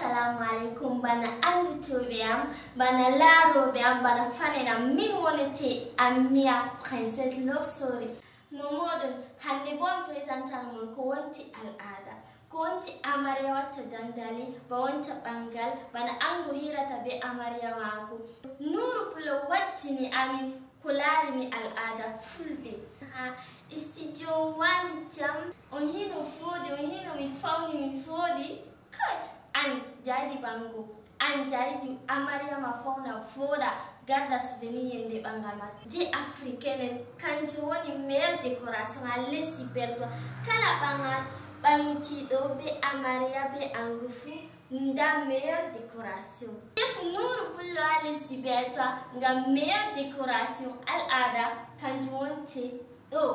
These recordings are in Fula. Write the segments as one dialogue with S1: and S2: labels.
S1: Assalamualaikum bana andu tobiam bana laro biam bana fanena min wonete amia princesse love story momodon hande bon presentan mun ko wonti al'ada ko wonti amarya watta dandali ba wonta bangal bana ango hirata be amarya mako nuru pulo wattini amin kularini al'ada fulbe studio wani jam on hino fodi on hino mi fodi kai an jadi bango an jadi amarya ma fauna foda garda souvenir yende bangal ma je africaine kanjo woni meilleure décoration à l'esti perto kala bangal bangiti do be amarya be angufu nda meilleure décoration if nuru pullo à l'esti perto nga meilleure décoration al ada kanjo wonte do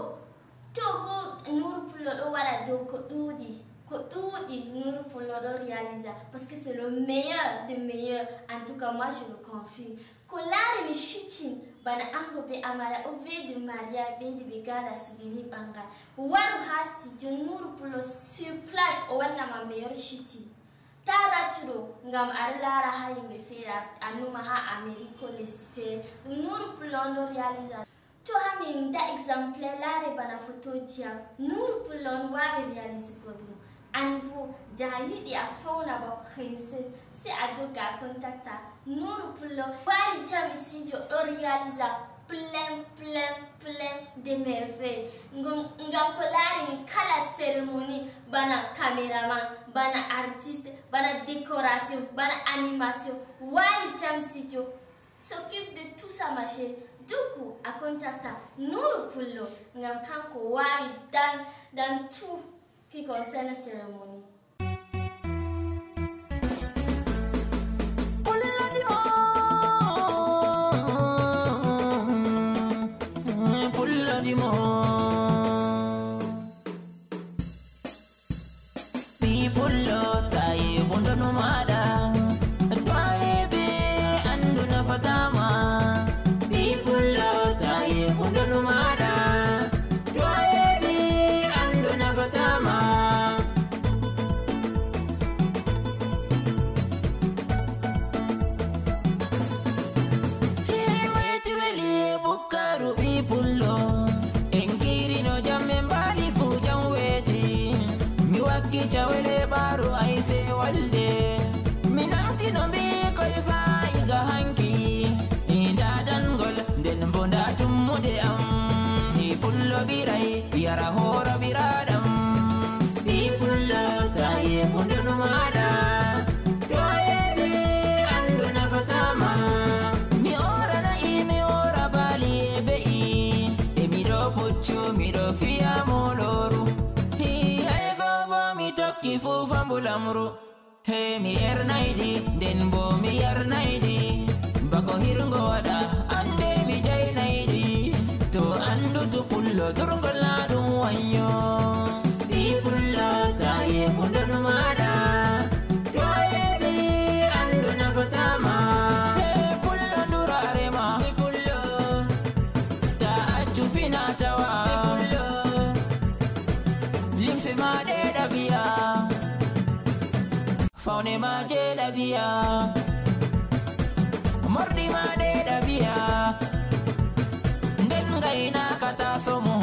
S1: to bo nuru pullo do wala do ko dudi Nuru Pullo do réaliser parce que c'est le meilleur des meilleurs. En tout cas moi je le confirme. Kolari ni shooting bana ango be amara o ve de maria be de begala souvenir banga waru hasti de Nuru Pullo sur place o wana ma meilleur shooting tara turo ngam arlara hayi me fera anuma ha americo lesfe Nuru Pullo do réaliser to hamin da exemplaire bana photo dia Nuru Pullo wa réaliser kodum Anvo jahidi a fauna ba princesse c'est à doga contacta Nuru Pullo wali tami studio do réaliser plein de merveilles ngam ko lari ni kala cérémonie bana cameraman bana artiste bana décoration bana animation wali tami studio s'occupe de tout ça ma chérie. Du coup à contacta Nuru Pullo ngam kanko wali dans tout qui concerne la cérémonie.
S2: Chawele baro aise walde minanti nombi koifa iga hanki inda dangol den bonda tumude am ni pullo birai yara hora biradam ni pullo taye hundunu mada toye bi anduna fatama ni ora na imi ora bali bei e mi do puccio mi do fia moloru ki fu fambulamru he mi ernaidi den bo mi ernaidi bako hirngo wada ande mi jaynaidi to andu to pullo durgola dum wayo di pullo taye hundanu mada to yebi andu na fatama he pullo durare ma pullo ta aju fina tawa pullo limse ma de dabia faune ma je dabia mordi ma de dabia den gaina kata somo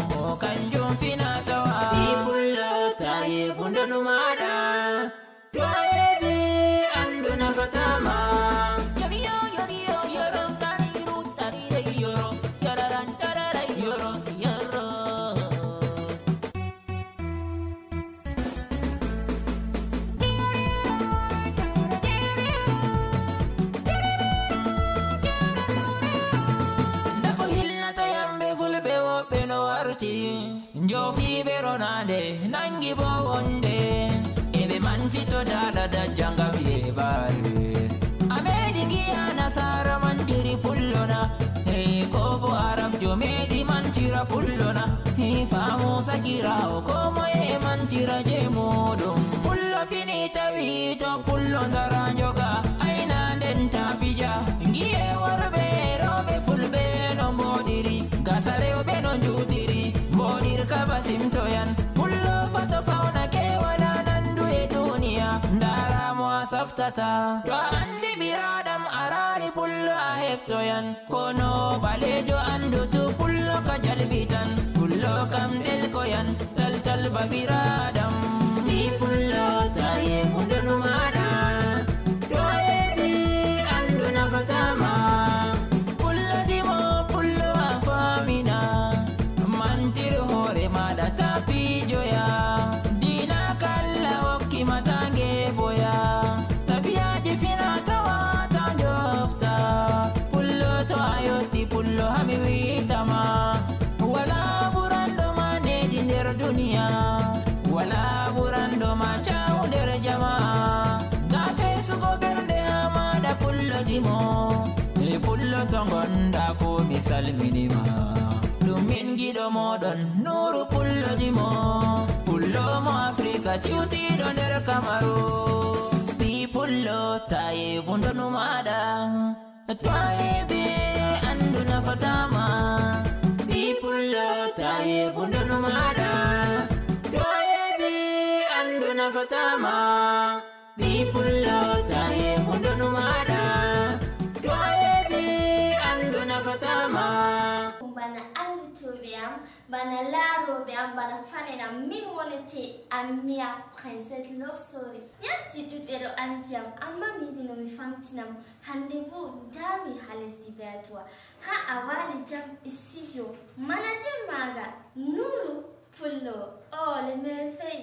S2: kanjum fina tawa pullo taye bundanu mada to yebi andu na fatama yo yoro tariru tarire yoro yararan tarara yoro Jofi beronade nangi bowonde ebe manti to dala da janga biebare amedingi anasara mantiri pullona e kobo arab jo medi mantira pullona hi famo sakira o komo e mantira je modum pullo finita vito pullo daranjoga aina denta bija ngie warbe robe fulbe no modiri gasare obe no jutiri modir kabasim toyan pullo fato fauna ke wala nandu e dunia ndara mo saftata to andi biradam arari pullo a heftoyan kono balejo andutu pullo ka jalbitan pullo kam del koyan tal babiradam ni pullo taye mundunu mada to ebi andu nafatama pullo dimo pullo afamina mantir hore mada tapi joya dina kalla wakki matange boya tabiyaji fina tawata dofta pullo to ayoti pullo hami witama wala burando mane dinner dunia wala burando ma chau der jama da fesu go berde amada pullo dimo e pullo tongonda fo misal minima dumin gido modon nuru pullo dimo pullo mo Afrika ciuti don der Kamaru bi pullo taye bundo numada taye be andu na fatama bi pullo taye bundo numada taye be andu na fatama bi pullo taye bundo numada taye be andu na fatama
S1: bana andu tobiam bana laro biam bana fanena min wonete amia princess love story yanti dudero antiam amma midino mi famtinam hande bu dami halisdi beatwa ha awali jam studio manager maga nuru pullo le merfei